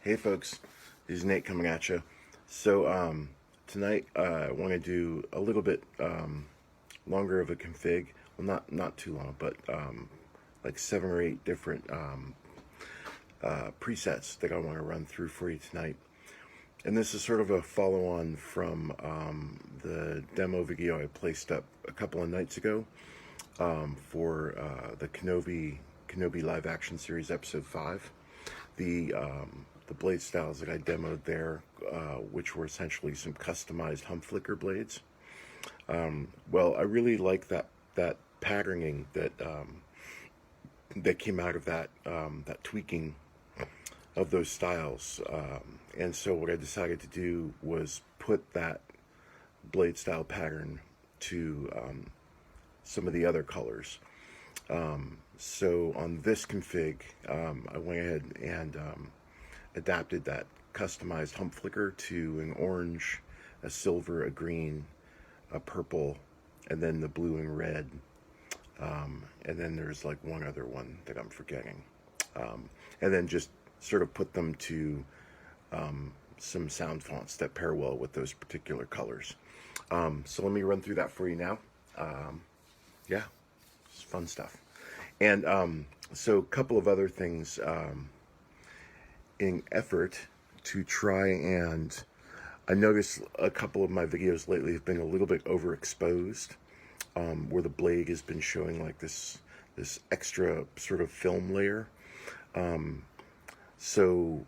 Hey folks, this is Nate coming at you. So tonight I want to do a little bit longer of a config. Well, not too long, but like 7 or 8 different presets that I want to run through for you tonight. And this is sort of a follow-on from the demo video I placed up a couple of nights ago for the Kenobi live action series episode 5. The Bladestyles that I demoed there, which were essentially some customized HumpFlicker blades. Well, I really like that patterning that came out of that tweaking of those styles, and so what I decided to do was put that blade style pattern to some of the other colors. So on this config, I went ahead and adapted that customized HumpFlicker to an orange, a silver, a green, a purple, and then the blue and red, and then there's like one other one that I'm forgetting, and then just sort of put them to some sound fonts that pair well with those particular colors. So let me run through that for you now. Yeah, it's fun stuff. And so a couple of other things in effort to try, and I noticed a couple of my videos lately have been a little bit overexposed, where the blade has been showing like this extra sort of film layer. So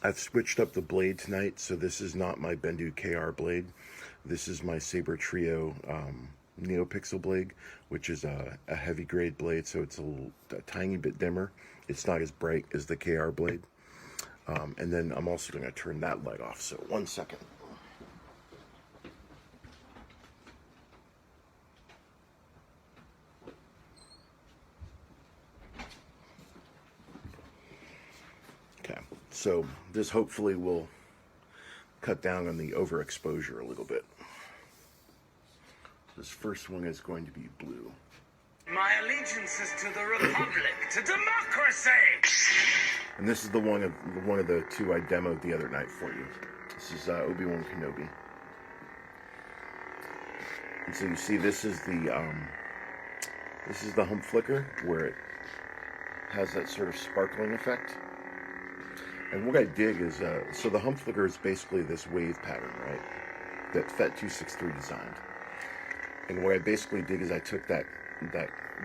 I've switched up the blade tonight, so this is not my Bendu KR blade. This is my Saber Trio NeoPixel blade, which is a heavy grade blade, so it's a tiny bit dimmer. It's not as bright as the KR blade. And then I'm also going to turn that light off, so 1 second. Okay, so this hopefully will cut down on the overexposure a little bit. This first one is going to be blue. My allegiance is to the Republic, to democracy! And this is the one of the two I demoed the other night for you. This is Obi-Wan Kenobi. And so you see, this is the HumpFlicker, where it has that sort of sparkling effect. And what I dig is, so the HumpFlicker is basically this wave pattern, right, that FET263 designed. And what I basically did is I took that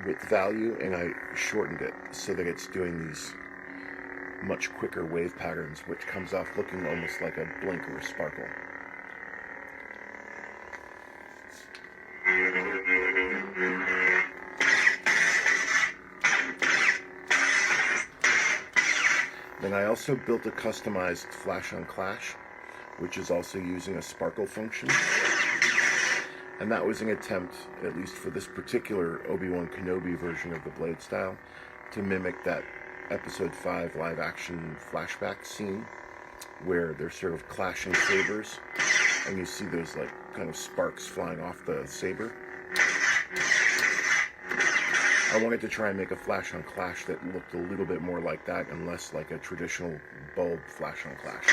width value and I shortened it so that it's doing these much quicker wave patterns, which comes off looking almost like a blink or a sparkle. Then I also built a customized flash on clash, which is also using a sparkle function. And that was an attempt, at least for this particular Obi-Wan Kenobi version of the blade style, to mimic that episode 5 live action flashback scene where they're sort of clashing sabers and you see those like kind of sparks flying off the saber. I wanted to try and make a flash on clash that looked a little bit more like that and less like a traditional bulb flash on clash.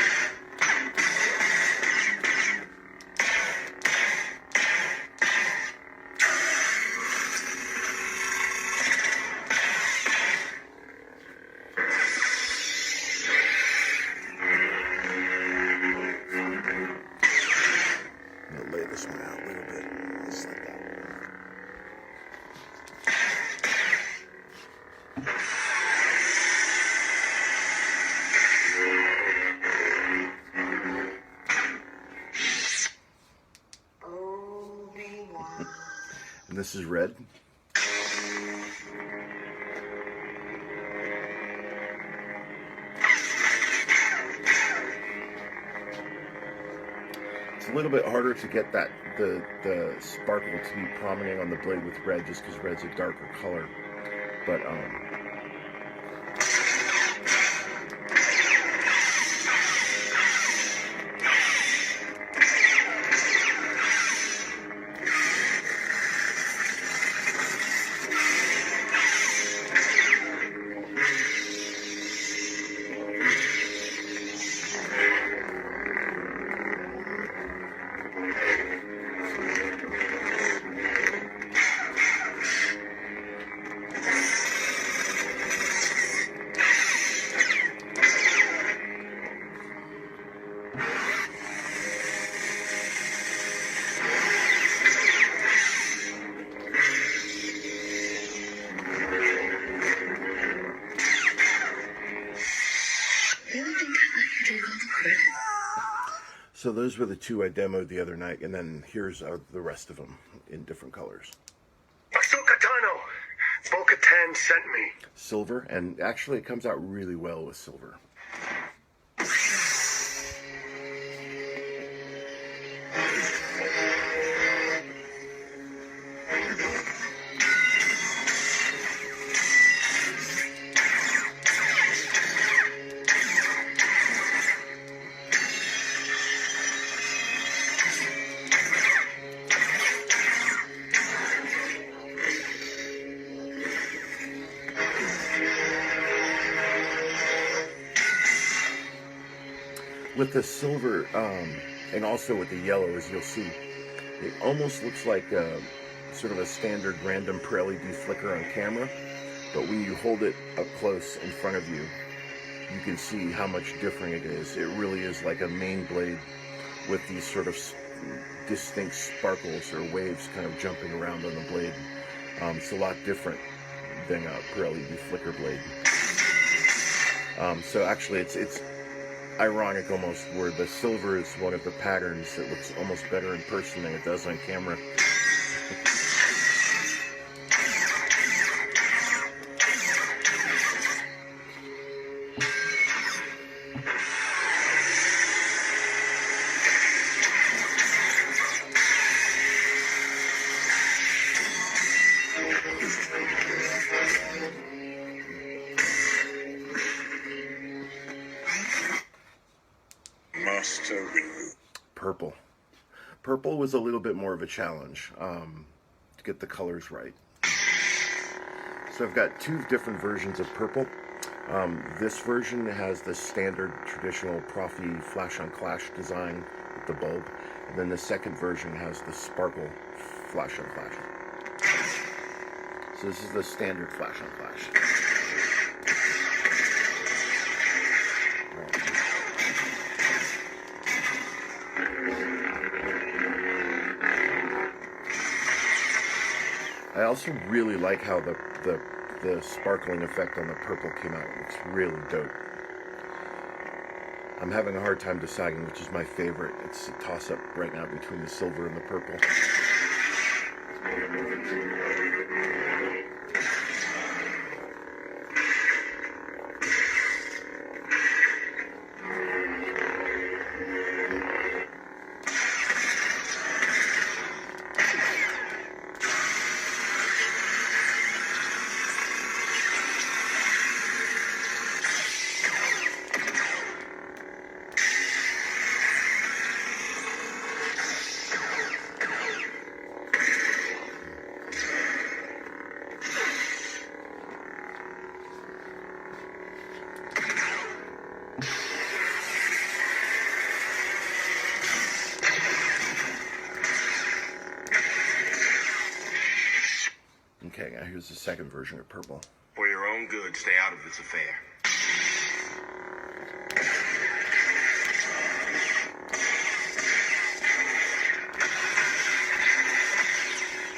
And this is red. It's a little bit harder to get that the sparkle to be prominent on the blade with red, just because red's a darker color. But So those were the two I demoed the other night, and then here's the rest of them in different colors. Ahsoka Tano, Bo-Katan sent me. Silver, and actually it comes out really well with silver. With the silver, and also with the yellow, as you'll see, it almost looks like sort of a standard random per LED flicker on camera, but when you hold it up close in front of you, you can see how much different it is. It really is like a main blade with these sort of distinct sparkles or waves kind of jumping around on the blade. It's a lot different than a per LED flicker blade. So actually it's ironic almost, where the silver is one of the patterns that looks almost better in person than it does on camera. Purple. Purple was a little bit more of a challenge to get the colors right. So I've got two different versions of purple. This version has the standard traditional Proffie flash on clash design with the bulb, and then the second version has the sparkle flash on clash. So this is the standard flash on clash. I also really like how the sparkling effect on the purple came out. It looks really dope. I'm having a hard time deciding which is my favorite. It's a toss-up right now between the silver and the purple. Okay, now here's the second version of purple. For your own good, stay out of this affair.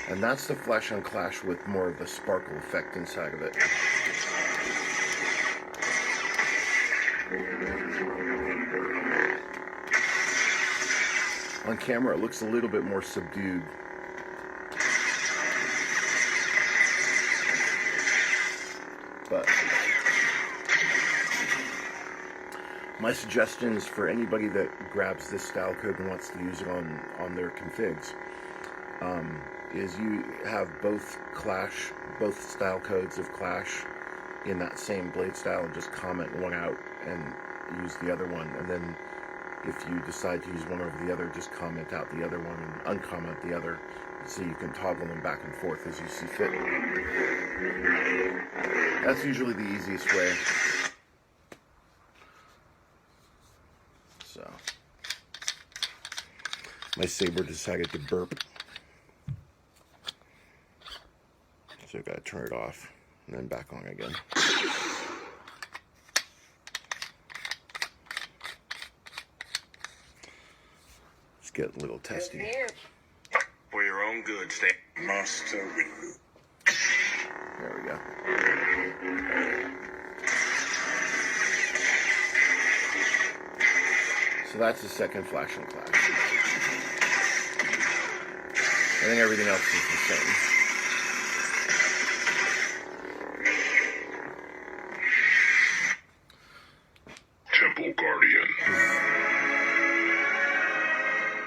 And that's the flash on clash with more of the sparkle effect inside of it. On camera, it looks a little bit more subdued. But my suggestions for anybody that grabs this style code and wants to use it on their configs is you have both style codes of Clash in that same blade style, and just comment one out and use the other one. And then if you decide to use one over the other, just comment out the other one and uncomment the other, so you can toggle them back and forth as you see fit. That's usually the easiest way. So, my Saber decided to burp, so I've got to turn it off and then back on again. Let's get a little testy. For your own good, stay. Master with. There we go. So that's the second flashing flash. I think everything else is the same. Temple Guardian.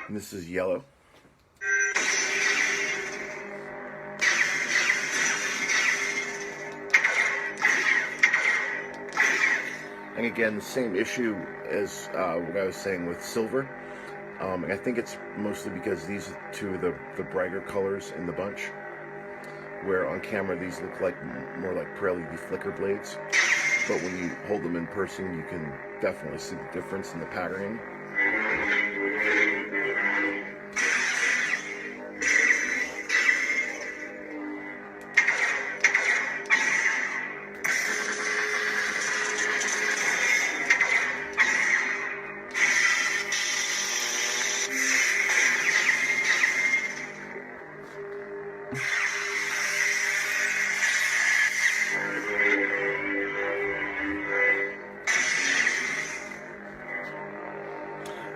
And this is yellow. And again, the same issue as what I was saying with silver. And I think it's mostly because these are two of the brighter colors in the bunch, where on camera these look like more like LED flicker blades. But when you hold them in person, you can definitely see the difference in the patterning.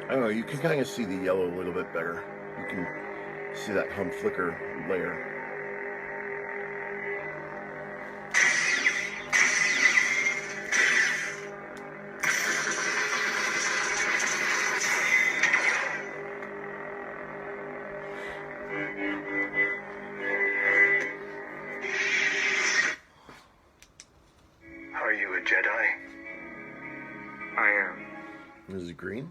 I don't know, you can kind of see the yellow a little bit better. You can see that HumpFlicker layer. Are you a Jedi? I am. This is green.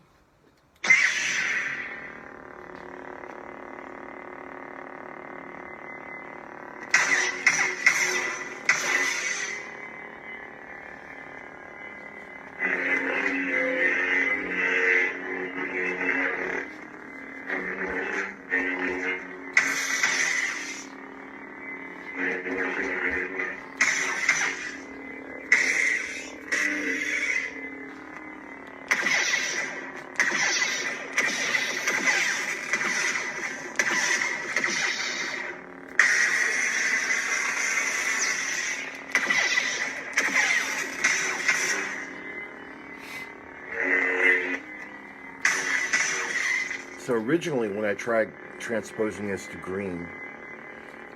So originally, when I tried transposing this to green,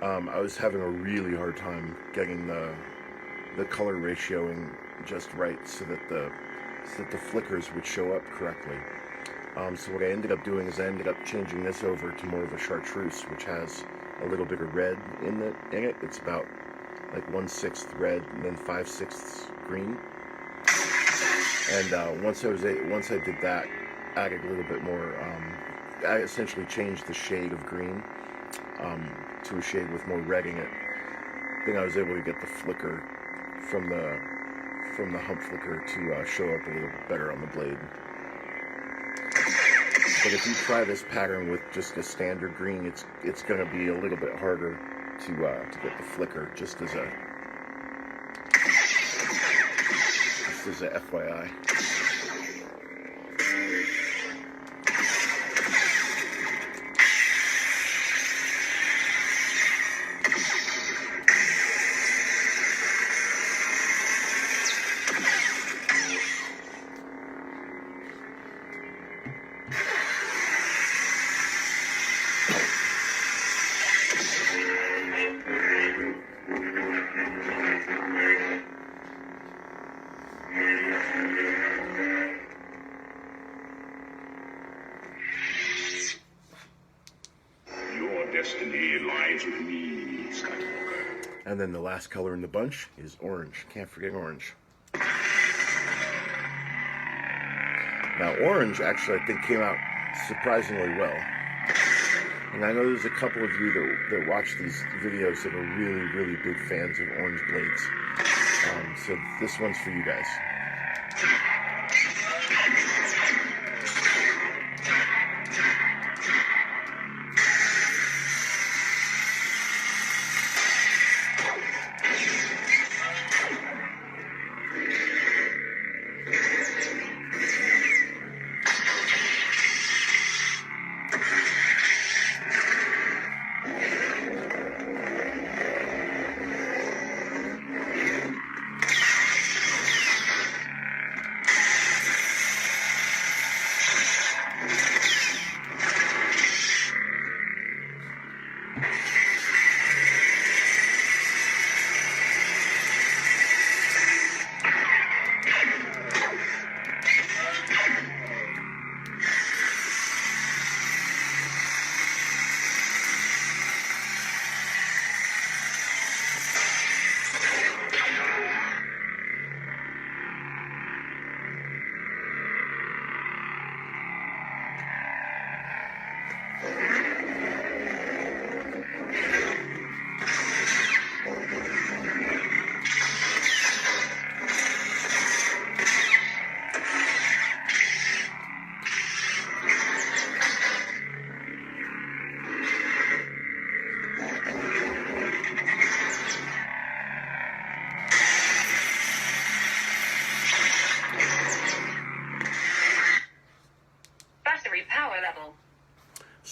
I was having a really hard time getting the color ratioing just right so that the flickers would show up correctly. So what I ended up doing is I ended up changing this over to more of a chartreuse, which has a little bit of red in it. It's about like 1/6 red and then 5/6 green. And once I did that, added a little bit more. I essentially changed the shade of green to a shade with more red in it. Then I was able to get the flicker from the HumpFlicker to show up a little bit better on the blade. But if you try this pattern with just a standard green, it's going to be a little bit harder to get the flicker. Just as a FYI. Destiny lies with me, Skywalker. And then the last color in the bunch is orange. Can't forget orange. Now, orange actually, I think, came out surprisingly well. And I know there's a couple of you that watch these videos that are really, really big fans of orange blades. So this one's for you guys.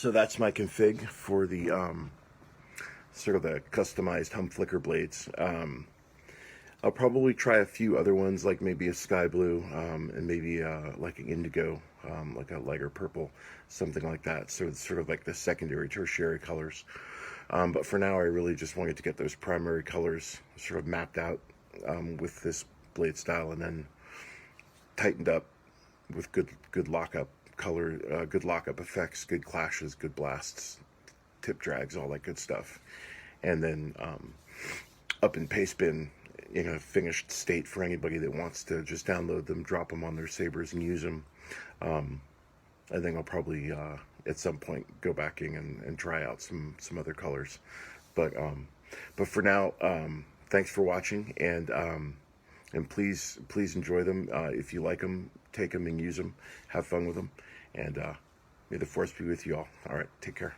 So that's my config for the sort of the customized HumpFlicker blades. I'll probably try a few other ones, like maybe a sky blue, and maybe like an indigo, like a lighter purple, something like that. So it's sort of like the secondary, tertiary colors. But for now, I really just wanted to get those primary colors sort of mapped out with this blade style, and then tightened up with good lockup color, good lockup effects, good clashes, good blasts, tip drags, all that good stuff. And then up in Pastebin, in a finished state for anybody that wants to just download them, drop them on their Sabers and use them. I think I'll probably at some point go back in and try out some other colors. But for now, thanks for watching, and please enjoy them. If you like them, take them and use them. Have fun with them, and may the force be with you all. All right, take care.